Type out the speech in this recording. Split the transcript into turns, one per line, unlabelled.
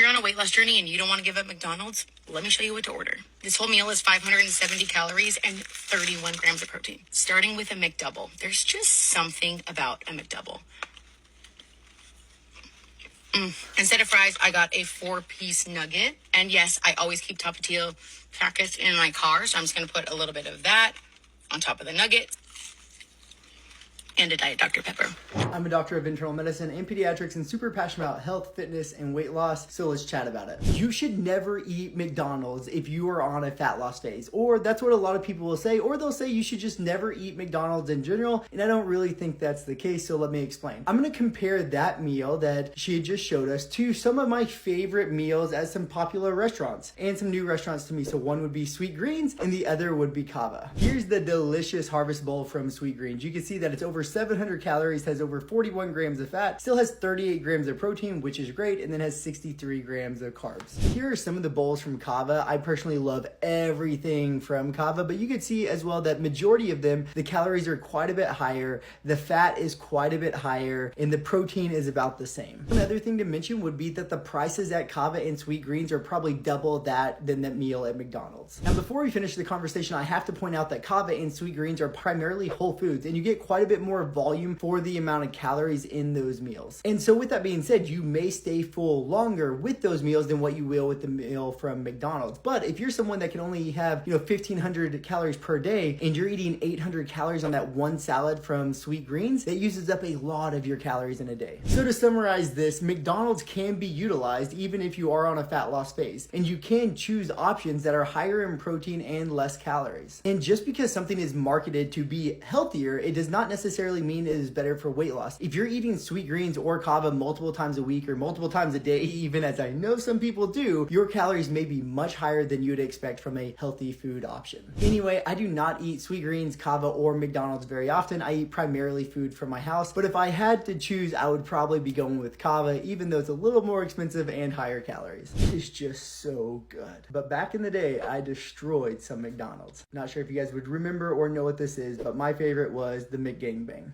you're on a weight loss journey and you don't want to give up McDonald's, let me show you what to order. This whole meal is 570 calories and 31 grams of protein. Starting with a McDouble. There's just something about a McDouble. Instead of fries, I got a 4-piece nugget. And yes, I always keep Tapatio packets in my car, so I'm just going to put a little bit of that on top of the nugget. And a Diet Dr. Pepper.
I'm a doctor of internal medicine and pediatrics and super passionate about health, fitness, and weight loss, so let's chat about it. You should never eat McDonald's if you are on a fat loss phase, or that's what a lot of people will say, or they'll say you should just never eat McDonald's in general, and I don't really think that's the case, so let me explain. I'm gonna compare that meal that she had just showed us to some of my favorite meals at some popular restaurants, and some new restaurants to me. So one would be Sweet Greens, and the other would be Cava. Here's the delicious Harvest Bowl from Sweet Greens. You can see that it's over 700 calories, has over 41 grams of fat, still has 38 grams of protein, which is great, and then has 63 grams of carbs. Here are some of the bowls from Cava. I personally love everything from Cava, but you can see as well that majority of them, the calories are quite a bit higher, the fat is quite a bit higher, and the protein is about the same. Another thing to mention would be that the prices at Cava and Sweet Greens are probably double than that meal at McDonald's. Now, before we finish the conversation, I have to point out that Cava and Sweet Greens are primarily whole foods, and you get quite a bit more volume for the amount of calories in those meals. And so with that being said, you may stay full longer with those meals than what you will with the meal from McDonald's. But if you're someone that can only have, 1,500 calories per day and you're eating 800 calories on that one salad from Sweet Greens, that uses up a lot of your calories in a day. So to summarize this, McDonald's can be utilized even if you are on a fat loss phase, and you can choose options that are higher in protein and less calories. And just because something is marketed to be healthier, it does not necessarily mean it is better for weight loss. If you're eating Sweet Greens or Cava multiple times a week or multiple times a day, even as I know some people do, your calories may be much higher than you'd expect from a healthy food option. Anyway, I do not eat Sweet Greens, Cava, or McDonald's very often. I eat primarily food from my house, but if I had to choose, I would probably be going with Cava, even though it's a little more expensive and higher calories. It's just so good. But back in the day, I destroyed some McDonald's. Not sure if you guys would remember or know what this is, but my favorite was the McGangbang.